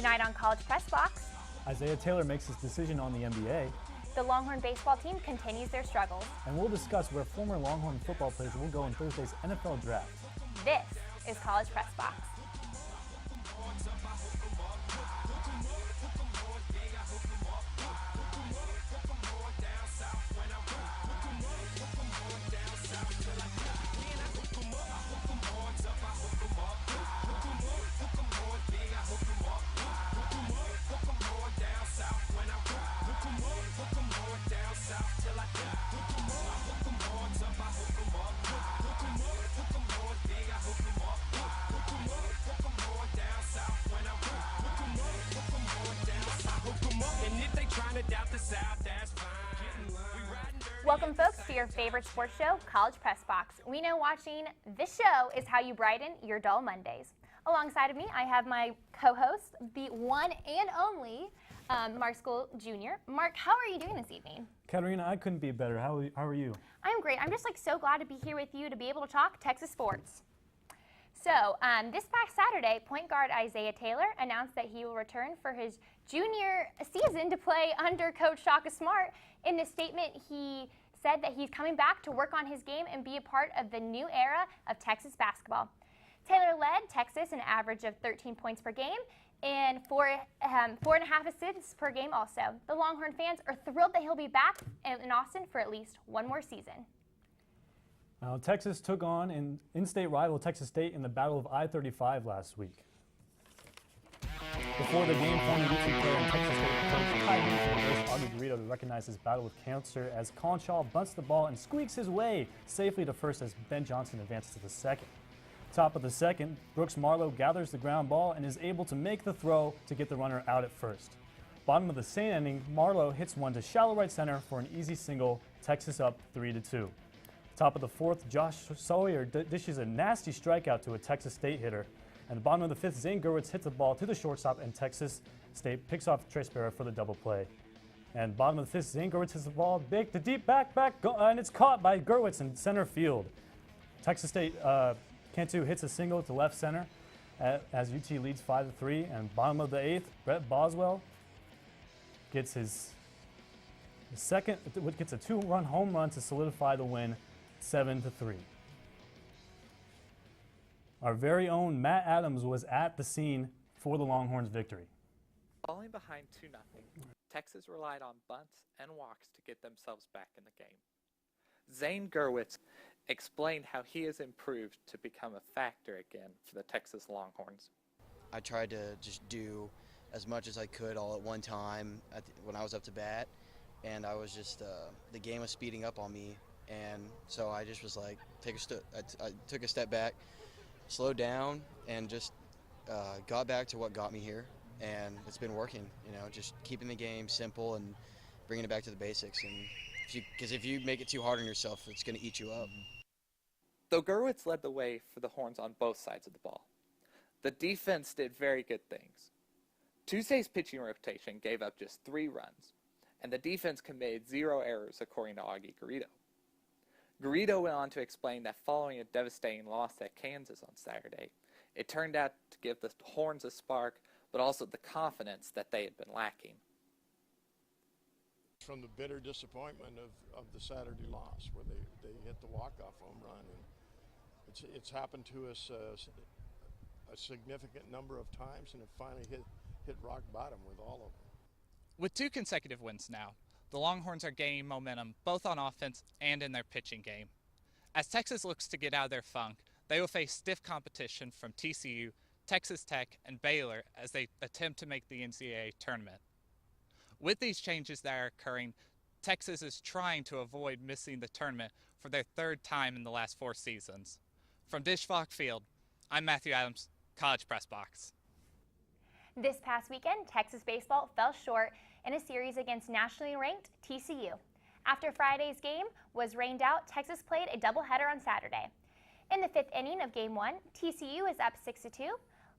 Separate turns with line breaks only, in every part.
Tonight on College Press Box,
Isaiah Taylor makes his decision on the NBA.
The Longhorn baseball team continues their struggles.
And we'll discuss where former Longhorn football players will go in Thursday's NFL draft.
This is College Press Box. Welcome, folks, to your favorite sports show, College Press Box. We know watching this show is how you brighten your dull Mondays. Alongside of me, I have my co-host, the one and only Mark Skol Jr. Mark, how are you doing this evening?
Katerina, I couldn't be better. How are you?
I'm great. I'm just so glad to be here with you to be able to talk Texas sports. So this past Saturday, point guard Isaiah Taylor announced that he will return for his junior season to play under Coach Shaka Smart. In a statement, he said that he's coming back to work on his game and be a part of the new era of Texas basketball. Taylor led Texas an average of 13 points per game and 4.5 assists per game also. The Longhorn fans are thrilled that he'll be back in Austin for at least one more season.
Now, Texas took on in-state rival Texas State in the Battle of I-35 last week. Before the game, former UT player and Texas State coach Auggie Garito recognized his battle with cancer as Conshaw bunts the ball and squeaks his way safely to first as Ben Johnson advances to the second. Top of the second, Brooks Marlowe gathers the ground ball and is able to make the throw to get the runner out at first. Bottom of the same inning, Marlowe hits one to shallow right center for an easy single, Texas up 3-2. Top of the fourth, Josh Sawyer dishes a nasty strikeout to a Texas State hitter. And the bottom of the fifth, Zane Gurwitz hits the ball to the shortstop, and Texas State picks off Trace Barra for the double play. And bottom of the fifth, Zane Gurwitz hits the ball big to deep back, and it's caught by Gurwitz in center field. Texas State, Cantu hits a single to left center as UT leads 5-3. And bottom of the eighth, Brett Boswell gets his second, gets a two-run home run to solidify the win, 7-3. Our very own Matt Adams was at the scene for the Longhorns' victory.
Falling behind 2-0, Texas relied on bunts and walks to get themselves back in the game. Zane Gurwitz explained how he has improved to become a factor again for the Texas Longhorns.
I tried to just do as much as I could all at one time when I was up to bat, and I was just, the game was speeding up on me, and so I just was like, I took a step back, slowed down, and just got back to what got me here, and it's been working, just keeping the game simple and bringing it back to the basics. And because if you make it too hard on yourself, it's going to eat you up.
Though Gurwitz led the way for the Horns on both sides of the ball, the defense did very good things. Tuesday's pitching rotation gave up just 3 runs, and the defense committed 0 errors according to Auggie Garito. Garito went on to explain that following a devastating loss at Kansas on Saturday, it turned out to give the Horns a spark, but also the confidence that they had been lacking.
From the bitter disappointment of the Saturday loss, where they hit the walk-off home run, and it's happened to us a significant number of times, and it finally hit rock bottom with all of them.
With 2 consecutive wins now, the Longhorns are gaining momentum both on offense and in their pitching game. As Texas looks to get out of their funk, they will face stiff competition from TCU, Texas Tech, and Baylor as they attempt to make the NCAA tournament. With these changes that are occurring, Texas is trying to avoid missing the tournament for their 3rd time in the last 4 seasons. From Dish Flock Field, I'm Matthew Adams, College Press Box.
This past weekend, Texas baseball fell short in a series against nationally ranked TCU. After Friday's game was rained out, Texas played a doubleheader on Saturday. In the 5th inning of Game 1, TCU is up 6-2.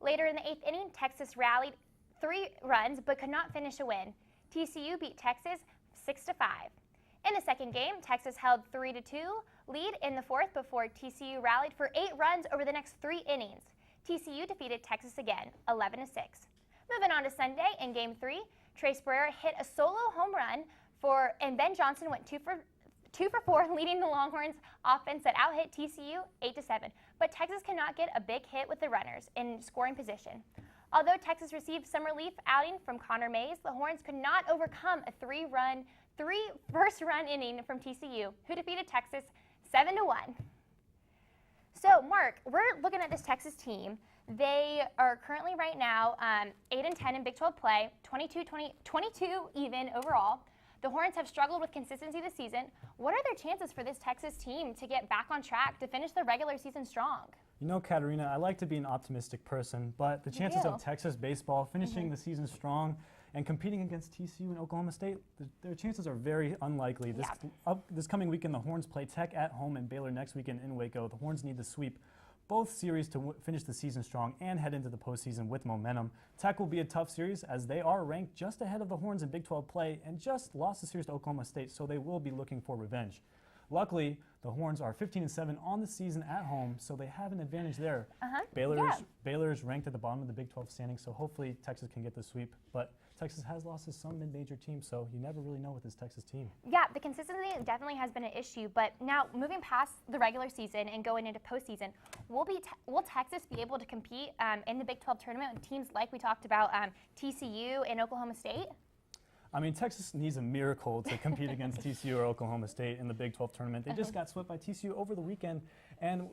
Later in the 8th inning, Texas rallied 3 runs but could not finish a win. TCU beat Texas 6-5. In the second game, Texas held 3-2 lead in the 4th before TCU rallied for 8 runs over the next 3 innings. TCU defeated Texas again, 11-6. Moving on to Sunday in Game 3, Trace Brewer hit a solo home run and Ben Johnson went 2 for 4, leading the Longhorns offense that out-hit TCU 8-7. But Texas cannot get a big hit with the runners in scoring position. Although Texas received some relief outing from Connor Mays, the Horns could not overcome a three first-run inning from TCU, who defeated Texas 7-1. So, Mark, we're looking at this Texas team. They are currently right now 8-10 in Big 12 play, 22 even overall. The Horns have struggled with consistency this season. What are their chances for this Texas team to get back on track to finish the regular season strong?
You know, Katerina, I like to be an optimistic person, but the chances of Texas baseball finishing the season strong and competing against TCU and Oklahoma State, their chances are very unlikely. This coming weekend, the Horns play Tech at home and Baylor next weekend in Waco. The Horns need to sweep both series to finish the season strong and head into the postseason with momentum. Tech will be a tough series as they are ranked just ahead of the Horns in Big 12 play and just lost the series to Oklahoma State, so they will be looking for revenge. Luckily, the Horns are 15-7 on the season at home, so they have an advantage there. Baylor's ranked at the bottom of the Big 12 standings, so hopefully Texas can get the sweep. But Texas has lost to some mid-major teams, so you never really know with this Texas team. Yeah,
the consistency definitely has been an issue, but now moving past the regular season and going into postseason, will Texas be able to compete in the Big 12 tournament with teams like we talked about, TCU and Oklahoma State?
I mean, Texas needs a miracle to compete against TCU or Oklahoma State in the Big 12 tournament. They just got swept by TCU over the weekend and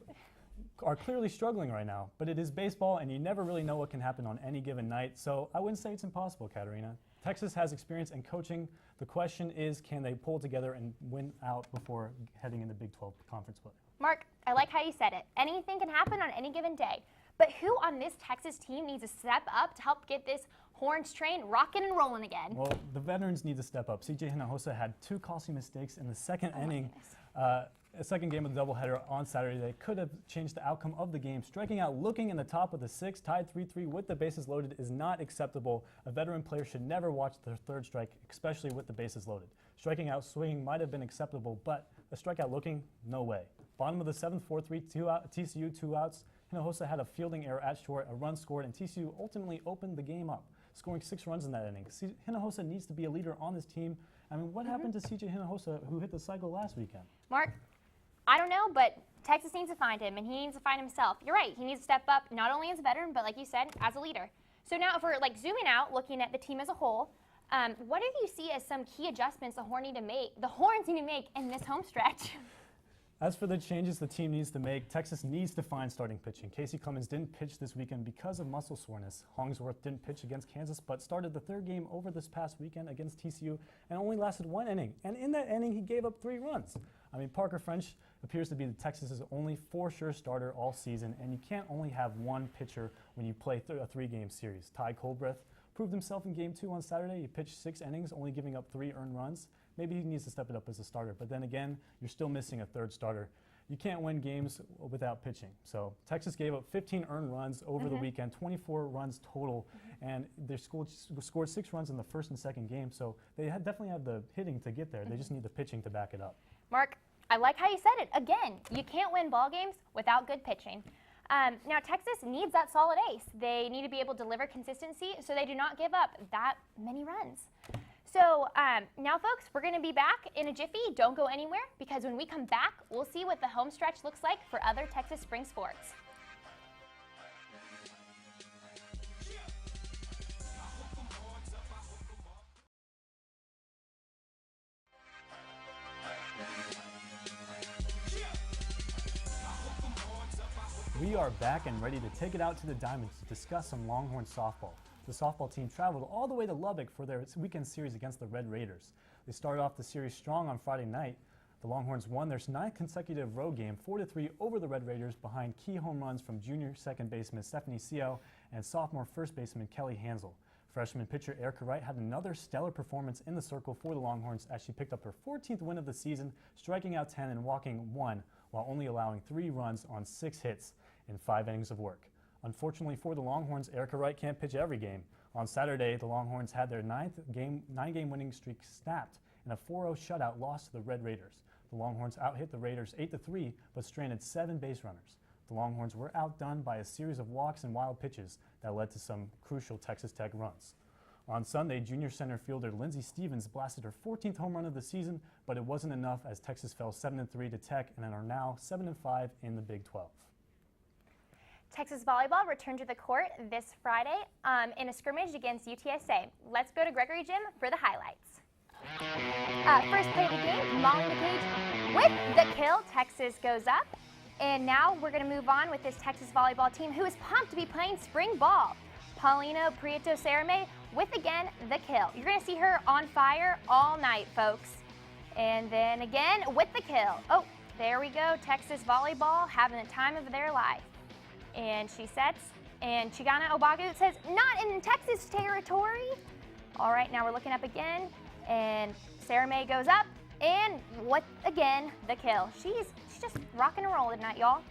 are clearly struggling right now. But it is baseball, and you never really know what can happen on any given night. So I wouldn't say it's impossible, Katerina. Texas has experience in coaching. The question is, can they pull together and win out before heading into Big 12 conference play?
Mark, I like how you said it. Anything can happen on any given day. But who on this Texas team needs to step up to help get this Horns train rocking and rolling again?
Well, the veterans need to step up. CJ Hinojosa had 2 costly mistakes in the second inning. A second game of the doubleheader on Saturday. They could have changed the outcome of the game. Striking out looking in the top of the 6th, tied 3-3 with the bases loaded is not acceptable. A veteran player should never watch their third strike, especially with the bases loaded. Striking out swinging might have been acceptable, but a strikeout looking, no way. Bottom of the 7th, 4-3, TCU 2 outs. Hinojosa had a fielding error at short, a run scored, and TCU ultimately opened the game up, scoring 6 runs in that inning. Hinojosa needs to be a leader on this team. I mean, what happened to CJ Hinojosa, who hit the cycle last weekend?
Mark, I don't know, but Texas needs to find him, and he needs to find himself. You're right. He needs to step up, not only as a veteran, but like you said, as a leader. So now if we're zooming out, looking at the team as a whole, what do you see as some key adjustments the Horns need to make in this home stretch?
As for the changes the team needs to make, Texas needs to find starting pitching. Casey Clemens didn't pitch this weekend because of muscle soreness. Hollingsworth didn't pitch against Kansas, but started the 3rd game over this past weekend against TCU and only lasted 1 inning. And in that inning, he gave up 3 runs. I mean, Parker French appears to be Texas's only for-sure starter all season, and you can't only have one pitcher when you play a 3-game series. Ty Colbreth proved himself in Game 2 on Saturday. He pitched 6 innings, only giving up 3 earned runs. Maybe he needs to step it up as a starter, but then again, you're still missing a 3rd starter. You can't win games without pitching. So Texas gave up 15 earned runs over the weekend, 24 runs total, and they scored 6 runs in the 1st and 2nd game. So they definitely have the hitting to get there. They just need the pitching to back it up.
Mark, I like how you said it. Again, you can't win ball games without good pitching. Now, Texas needs that solid ace. They need to be able to deliver consistency so they do not give up that many runs. So now, folks, we're going to be back in a jiffy. Don't go anywhere, because when we come back, we'll see what the home stretch looks like for other Texas spring sports.
We are back and ready to take it out to the Diamonds to discuss some Longhorn softball. The softball team traveled all the way to Lubbock for their weekend series against the Red Raiders. They started off the series strong on Friday night. The Longhorns won their 9th consecutive road game, 4-3 over the Red Raiders, behind key home runs from junior second baseman Stephanie Seo and sophomore first baseman Kelly Hansel. Freshman pitcher Erica Wright had another stellar performance in the circle for the Longhorns as she picked up her 14th win of the season, striking out 10 and walking 1 while only allowing 3 runs on 6 hits in 5 innings of work. Unfortunately for the Longhorns, Erica Wright can't pitch every game. On Saturday, the Longhorns had their 9-game winning streak snapped in a 4-0 shutout loss to the Red Raiders. The Longhorns out-hit the Raiders 8-3, but stranded 7 base runners. The Longhorns were outdone by a series of walks and wild pitches that led to some crucial Texas Tech runs. On Sunday, junior center fielder Lindsey Stevens blasted her 14th home run of the season, but it wasn't enough as Texas fell 7-3 to Tech and are now 7-5 in the Big 12.
Texas volleyball returned to the court this Friday in a scrimmage against UTSA. Let's go to Gregory Gym for the highlights. First play of the game, Molly McCage with the kill. Texas goes up. And now we're going to move on with this Texas volleyball team who is pumped to be playing spring ball. Paulina Prieto Sarame with, again, the kill. You're going to see her on fire all night, folks. And then again with the kill. Oh, there we go. Texas volleyball having the time of their life. And she sets, and Chigana Obagu says, not in Texas territory. All right, now we're looking up again, and Sarame goes up, and what, again, the kill. She's just rocking and rolling tonight, y'all.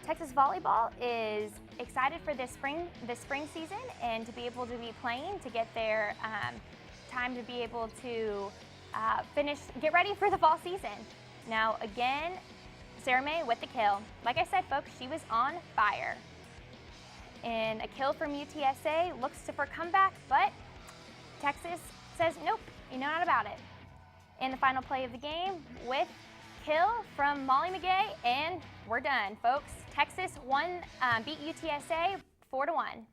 Texas volleyball is excited for this spring season and to be able to be playing, to get their time to be able to get ready for the fall season. Now, again, Sarame with the kill. Like I said, folks, she was on fire. And a kill from UTSA looks for comeback, but Texas says, nope, you know not about it. In the final play of the game with kill from Molly McGay, and we're done, folks. Texas beat UTSA 4-1.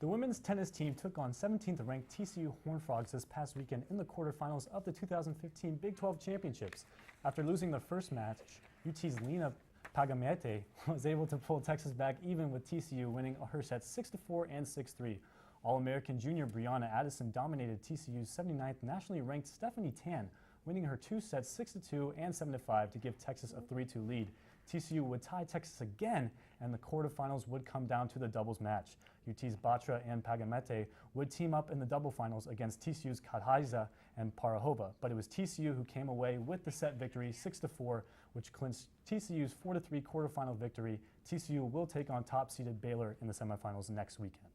The women's tennis team took on 17th ranked TCU Horned Frogs this past weekend in the quarterfinals of the 2015 Big 12 Championships. After losing the first match, UT's Lena Pagamete was able to pull Texas back even with TCU winning her sets 6-4 and 6-3. All-American junior Brianna Addison dominated TCU's 79th nationally ranked Stephanie Tan, winning her two sets 6-2 and 7-5 to give Texas a 3-2 lead. TCU would tie Texas again, and the quarterfinals would come down to the doubles match. UT's Batra and Pagamete would team up in the double finals against TCU's Kadhaiza and Parahova, but it was TCU who came away with the set victory 6-4, which clinched TCU's 4-3 quarterfinal victory. TCU will take on top-seeded Baylor in the semifinals next weekend.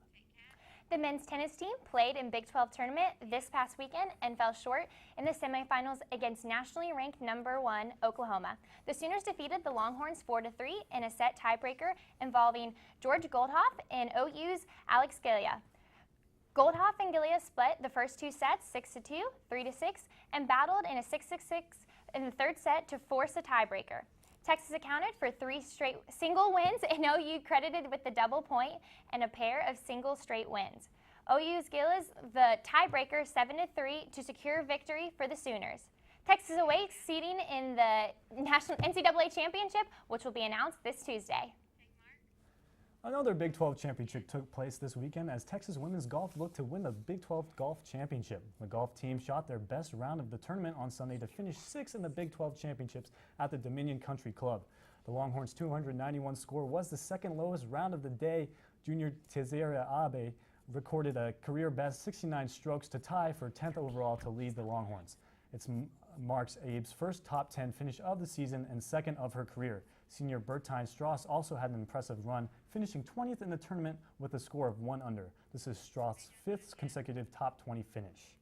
The men's tennis team played in Big 12 tournament this past weekend and fell short in the semifinals against nationally ranked number 1 Oklahoma. The Sooners defeated the Longhorns 4-3 in a set tiebreaker involving George Goldhoff and OU's Alex Gilia. Goldhoff and Gilia split the first two sets 6-2, 3-6, and battled in a 6-6 in the third set to force a tiebreaker. Texas accounted for 3 straight single wins, and OU credited with the double point and a pair of single straight wins. OU's Gilas the tiebreaker 7-3 to secure victory for the Sooners. Texas awaits seeding in the National NCAA Championship, which will be announced this Tuesday.
Another Big 12 championship took place this weekend as Texas women's golf looked to win the Big 12 Golf Championship. The golf team shot their best round of the tournament on Sunday to finish 6th in the Big 12 Championships at the Dominion Country Club. The Longhorns' 291 score was the second lowest round of the day. Junior Tezera Abe recorded a career-best 69 strokes to tie for 10th overall to lead the Longhorns. It marks Abe's first top 10 finish of the season and second of her career. Senior Bertine Strauss also had an impressive run, finishing 20th in the tournament with a score of 1 under. This is Strauss' 5th consecutive top 20 finish.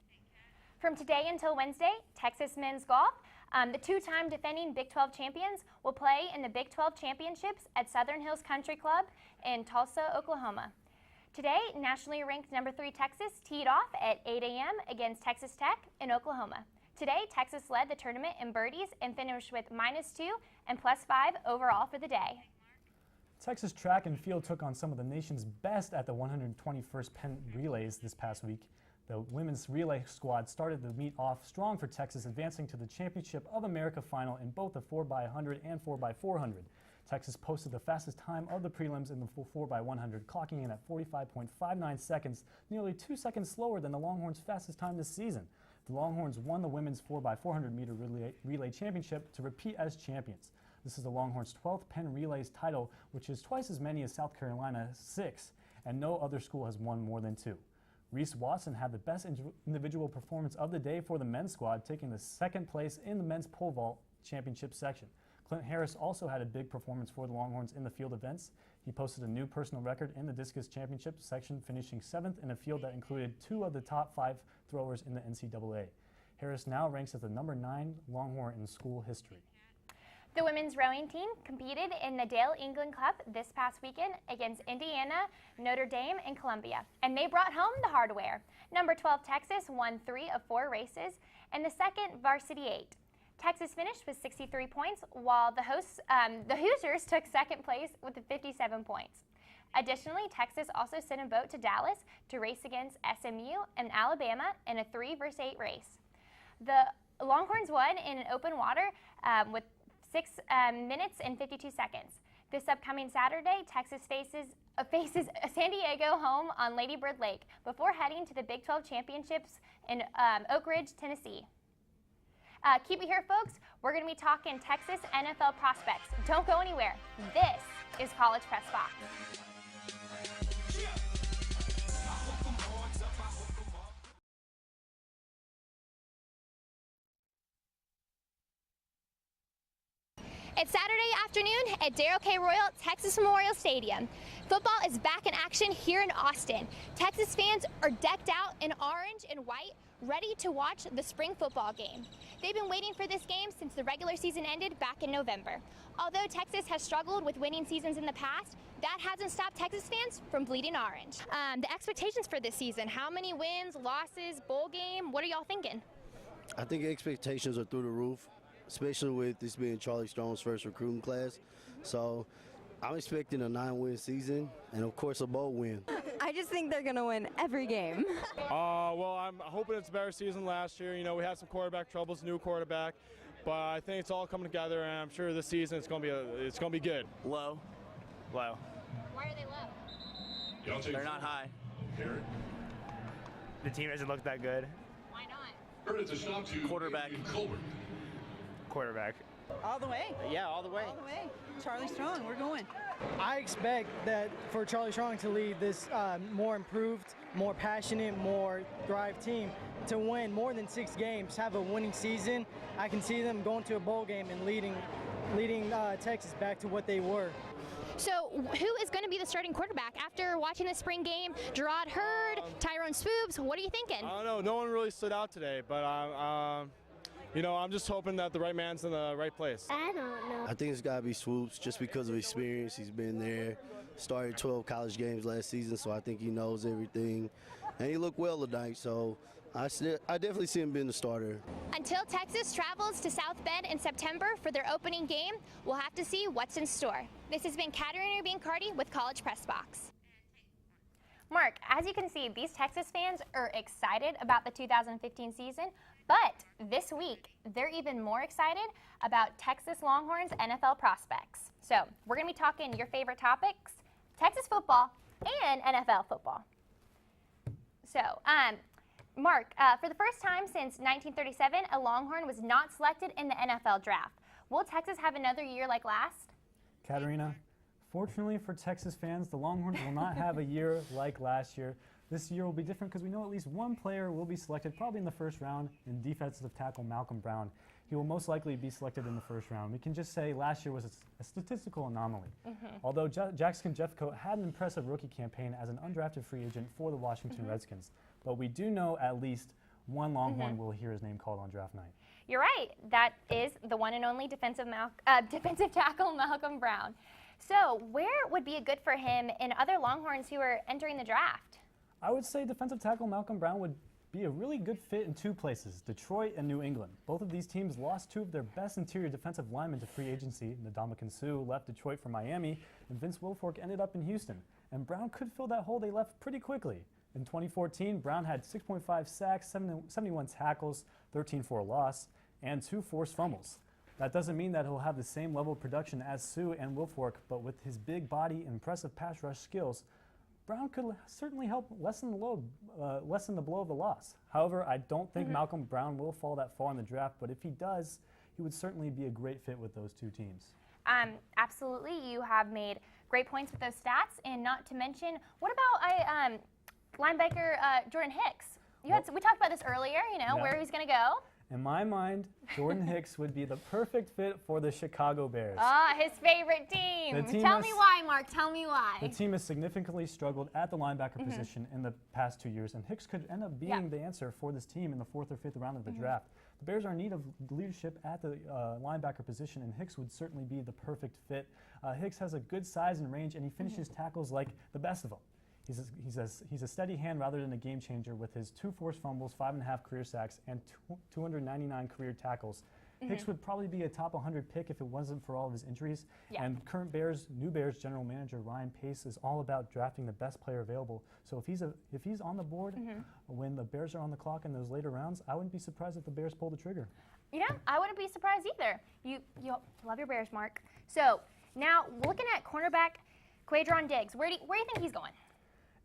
From today until Wednesday, Texas men's golf, the 2-time defending Big 12 champions, will play in the Big 12 Championships at Southern Hills Country Club in Tulsa, Oklahoma. Today, nationally ranked number 3 Texas teed off at 8 a.m. against Texas Tech in Oklahoma. Today, Texas led the tournament in birdies and finished with -2 and +5 overall for the day.
Texas track and field took on some of the nation's best at the 121st Penn Relays this past week. The women's relay squad started the meet off strong for Texas, advancing to the Championship of America final in both the 4x100 and 4x400. Texas posted the fastest time of the prelims in the 4x100, clocking in at 45.59 seconds, nearly 2 seconds slower than the Longhorns' fastest time this season. The Longhorns won the women's 4x400 meter relay championship to repeat as champions. This is the Longhorns' 12th Penn Relays title, which is twice as many as South Carolina's 6, and no other school has won more than 2. Reese Watson had the best individual performance of the day for the men's squad, taking the 2nd place in the men's pole vault championship section. Clint Harris also had a big performance for the Longhorns in the field events. He posted a new personal record in the discus championship section, finishing 7th in a field that included 2 of the top 5 throwers in the NCAA. Harris now ranks as the number 9 Longhorn in school history.
The women's rowing team competed in the Dale England Cup this past weekend against Indiana, Notre Dame, and Columbia, and they brought home the hardware. Number 12 Texas won 3 of 4 races, and the second varsity 8. Texas finished with 63 points, while the Hoosiers took second place with 57 points. Additionally, Texas also sent a boat to Dallas to race against SMU and Alabama in a 3 versus 8 race. The Longhorns won in open water with 6 minutes and 52 seconds. This upcoming Saturday, Texas faces San Diego home on Lady Bird Lake before heading to the Big 12 Championships in Oak Ridge, Tennessee. Keep it here, folks. We're going to be talking Texas NFL prospects. Don't go anywhere. This is College Press Box. It's Saturday afternoon at Darrell K. Royal Texas Memorial Stadium. Football is back in action here in Austin. Texas fans are decked out in orange and white, ready to watch the spring football game. They've been waiting for this game since the regular season ended back in November. Although Texas has struggled with winning seasons in the past, that hasn't stopped Texas fans from bleeding orange. The expectations for this season, how many wins, losses, bowl game, what are y'all thinking?
I think expectations are through the roof, especially with this being Charlie Strong's first recruiting class. So I'm expecting a 9-win season and, of course, a bowl win.
I just think they're going to win every game.
Well, I'm hoping it's a better season last year. You know, we had some quarterback troubles, new quarterback, but I think it's all coming together, and I'm sure this season it's going to be good.
Low.
Why are they low?
They're not high.
The team doesn't look that good.
Why not?
Quarterback.
All the way.
Yeah, all the way.
All the way. Charlie Strong, we're going.
I expect that for Charlie Strong to lead this more improved, more passionate, more drive team to win more than 6 games, have a winning season. I can see them going to a bowl game and leading Texas back to what they were.
So who is going to be the starting quarterback after watching the spring game? Gerard Hurd, Tyrone Swoopes, what are you thinking?
I don't know. No one really stood out today, but you know, I'm just hoping that the right man's in the right place.
I don't know.
I think it's got to be Swoops just because of experience. He's been there, started 12 college games last season, so I think he knows everything. And he looked well tonight, so I definitely see him being the starter.
Until Texas travels to South Bend in September for their opening game, we'll have to see what's in store. This has been Katerina Biancardi with College Press Box. Mark, as you can see, these Texas fans are excited about the 2015 season, but this week, they're even more excited about Texas Longhorns NFL prospects. So we're going to be talking your favorite topics, Texas football and NFL football. So, Mark, for the first time since 1937, a Longhorn was not selected in the NFL draft. Will Texas have another year like last?
Katerina, fortunately for Texas fans, the Longhorns will not have a year like last year. This year will be different because we know at least one player will be selected, probably in the first round, in defensive tackle Malcolm Brown. He will most likely be selected in the first round. We can just say last year was a statistical anomaly. Although Jackson Jeffcoat had an impressive rookie campaign as an undrafted free agent for the Washington Redskins. But we do know at least one Longhorn will hear his name called on draft night.
You're right. That is the one and only defensive tackle Malcolm Brown. So where would be good for him and other Longhorns who are entering the draft?
I would say defensive tackle Malcolm Brown would be a really good fit in 2 places, Detroit and New England. Both of these teams lost 2 of their best interior defensive linemen to free agency. Ndamukong Suh left Detroit for Miami, and Vince Wilfork ended up in Houston. And Brown could fill that hole they left pretty quickly. In 2014, Brown had 6.5 sacks, 71 tackles, 13 for a loss, and 2 forced fumbles. That doesn't mean that he'll have the same level of production as Suh and Wilfork, but with his big body and impressive pass rush skills, Brown could certainly help lessen the blow of the loss. However, I don't think Malcolm Brown will fall that far in the draft, but if he does, he would certainly be a great fit with those 2 teams.
Absolutely, you have made great points with those stats, and not to mention, what about linebacker Jordan Hicks? We talked about this earlier, where he's going to go.
In my mind, Jordan Hicks would be the perfect fit for the Chicago Bears.
His favorite team. Tell me why, Mark. Tell me why.
The team has significantly struggled at the linebacker position in the past 2 years, and Hicks could end up being the answer for this team in the 4th or 5th round of the draft. The Bears are in need of leadership at the linebacker position, and Hicks would certainly be the perfect fit. Hicks has a good size and range, and he finishes tackles like the best of them. He's a steady hand rather than a game changer with his 2 forced fumbles, 5.5 career sacks, and 299 career tackles. Hicks would probably be a top 100 pick if it wasn't for all of his injuries.
Yeah.
And new Bears general manager Ryan Pace is all about drafting the best player available. So if he's on the board when the Bears are on the clock in those later rounds, I wouldn't be surprised if the Bears pull the trigger.
You know, I wouldn't be surprised either. You love your Bears, Mark. So now looking at cornerback Quadron Diggs, where do you think he's going?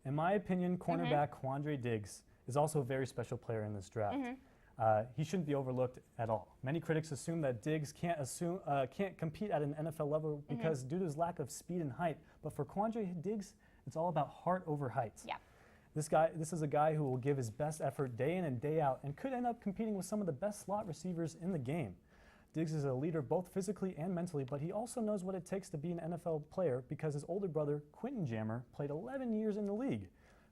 In my opinion, cornerback Quandre Diggs is also a very special player in this draft. He shouldn't be overlooked at all. Many critics assume that Diggs can't compete at an NFL level because due to his lack of speed and height. But for Quandre Diggs, it's all about heart over height.
Yeah.
This is a guy who will give his best effort day in and day out and could end up competing with some of the best slot receivers in the game. Diggs is a leader both physically and mentally, but he also knows what it takes to be an NFL player because his older brother, Quentin Jammer, played 11 years in the league.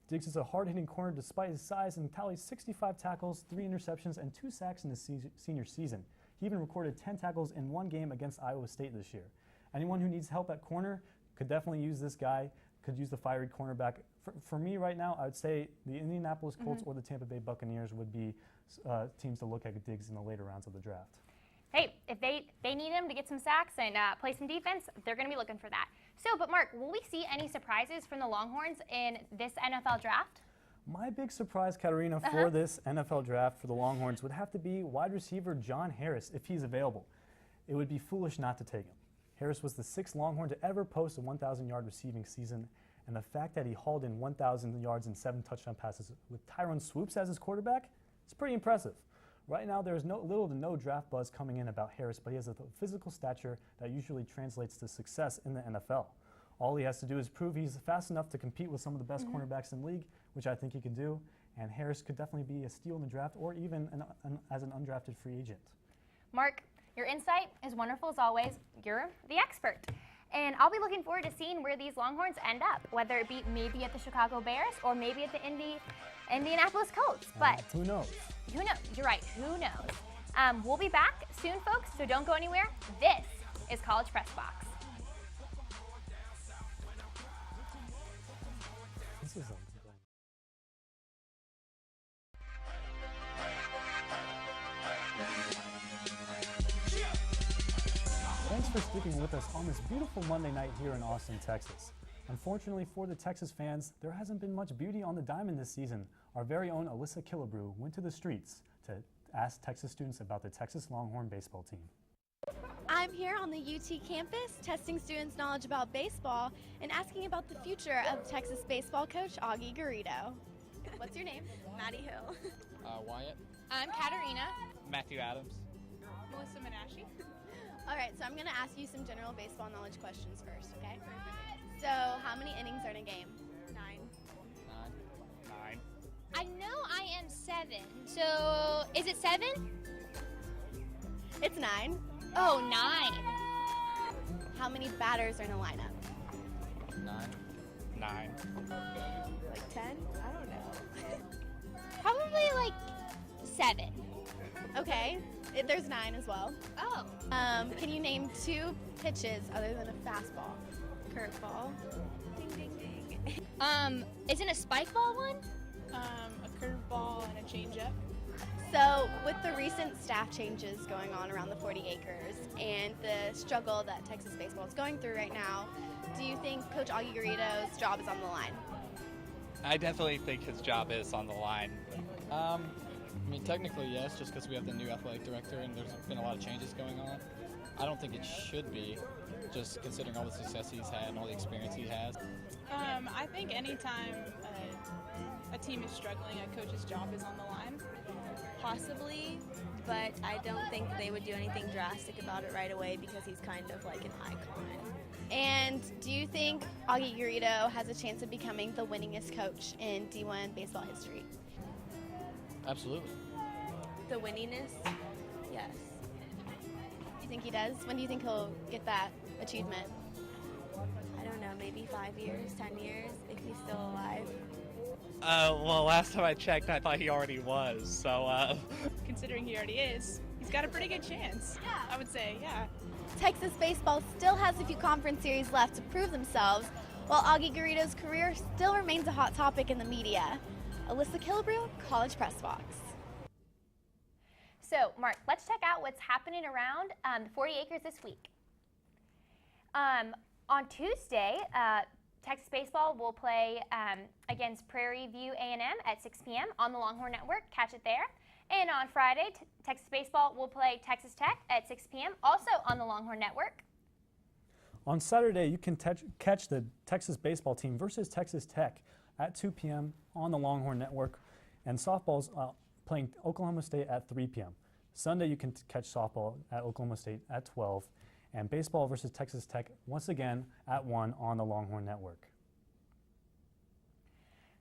Diggs is a hard-hitting corner despite his size and tallies 65 tackles, 3 interceptions, and 2 sacks in his senior season. He even recorded 10 tackles in 1 game against Iowa State this year. Anyone who needs help at corner could definitely use this guy, could use the fiery cornerback. For me right now, I would say the Indianapolis Colts or the Tampa Bay Buccaneers would be teams to look at Diggs in the later rounds of the draft.
Hey, if they need him to get some sacks and play some defense, they're going to be looking for that. So, but Mark, will we see any surprises from the Longhorns in this NFL draft?
My big surprise, Katerina, for this NFL draft for the Longhorns would have to be wide receiver John Harris, if he's available. It would be foolish not to take him. Harris was the 6th Longhorn to ever post a 1,000-yard receiving season, and the fact that he hauled in 1,000 yards and 7 touchdown passes with Tyrone Swoops as his quarterback is pretty impressive. Right now, there's little to no draft buzz coming in about Harris, but he has a physical stature that usually translates to success in the NFL. All he has to do is prove he's fast enough to compete with some of the best cornerbacks in the league, which I think he can do, and Harris could definitely be a steal in the draft or even as an undrafted free agent.
Mark, your insight is wonderful as always. You're the expert. And I'll be looking forward to seeing where these Longhorns end up, whether it be maybe at the Chicago Bears or maybe at the Indianapolis Colts. But
who knows?
Who knows? You're right. Who knows? We'll be back soon, folks, so don't go anywhere. This is College Press Box.
This is Thanks for sticking with us on this beautiful Monday night here in Austin, Texas. Unfortunately for the Texas fans, there hasn't been much beauty on the diamond this season. Our very own Alyssa Killebrew went to the streets to ask Texas students about the Texas Longhorn baseball team.
I'm here on the UT campus testing students' knowledge about baseball and asking about the future of Texas baseball coach Auggie Garito. What's your name? Maddie Hill.
Wyatt.
I'm Katerina.
Matthew Adams.
Melissa Menashe. All right, so I'm going to ask you some general baseball knowledge questions first, okay? So, how many innings are in a game? 9.
9.
I know I am 7, so is it 7?
It's 9.
Oh, 9.
How many batters are in a lineup?
9.
Like 10? I don't know.
Probably like 7.
Okay, there's 9 as well.
Oh.
Can you name 2 pitches other than a fastball? Curveball. Ding, ding, ding.
Isn't a spike ball one?
A curveball and a changeup. So, with the recent staff changes going on around the 40 acres and the struggle that Texas baseball is going through right now, do you think Coach Auggie Garito's job is on the line?
I definitely think his job is on the line.
I mean, technically, yes, just because we have the new athletic director and there's been a lot of changes going on. I don't think it should be, just considering all the success he's had and all the experience he has.
I think anytime a team is struggling, a coach's job is on the line.
Possibly, but I don't think they would do anything drastic about it right away because he's kind of like an icon.
And do you think Auggie Garito has a chance of becoming the winningest coach in D1 baseball history?
Absolutely.
The winningest? Yes.
Do you think he does? When do you think he'll get that achievement?
I don't know, maybe 5 years, 10 years, if he's still alive.
Well, last time I checked, I thought he already was, so,
Considering he already is, he's got a pretty good chance. I would say, yeah.
Texas baseball still has a few conference series left to prove themselves, while Auggie Garito's career still remains a hot topic in the media. Alyssa Killebrew, College Press Box.
So, Mark, let's check out what's happening around the 40 acres this week. On Tuesday, Texas baseball will play against Prairie View A&M at 6 p.m. on the Longhorn Network. Catch it there. And on Friday, Texas baseball will play Texas Tech at 6 p.m. also on the Longhorn Network.
On Saturday, you can catch the Texas baseball team versus Texas Tech at 2 p.m. on the Longhorn Network. And softball's playing Oklahoma State at 3 p.m. Sunday, you can catch softball at Oklahoma State at 12. And baseball versus Texas Tech once again at 1 on the Longhorn Network.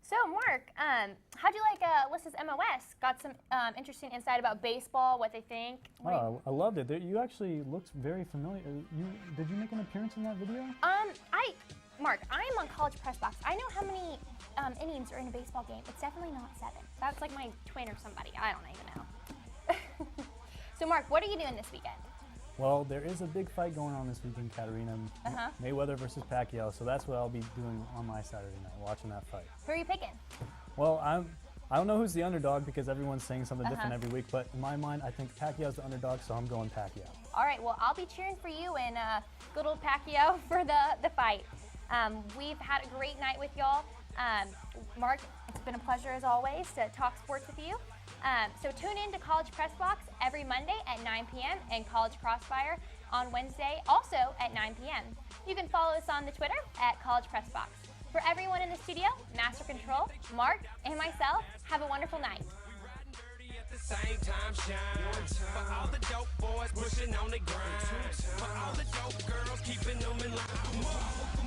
So, Mark, how'd you like Alyssa's MOS? Got some interesting insight about baseball, what they think?
I loved it. You actually looked very familiar. Did you make an appearance in that video?
Mark, I am on College Press Box. I know how many innings are in a baseball game. It's definitely not 7. That's like my twin or somebody. I don't even know. So, Mark, what are you doing this weekend?
Well, there is a big fight going on this weekend, Katerina. Mayweather versus Pacquiao, so that's what I'll be doing on my Saturday night, watching that fight.
Who are you picking?
Well, I don't know who's the underdog because everyone's saying something different every week, but in my mind, I think Pacquiao's the underdog, so I'm going Pacquiao. All
right, well, I'll be cheering for you and good old Pacquiao for the fight. We've had a great night with y'all. Mark, it's been a pleasure as always to talk sports with you. So tune in to College Press Box every Monday at 9 p.m. and College Crossfire on Wednesday also at 9 p.m. You can follow us on the Twitter at College Press Box. For everyone in the studio, Master Control, Mark, and myself, have a wonderful night.
Same time shine for all the dope boys pushing on the grind, for all the dope girls keeping them in line.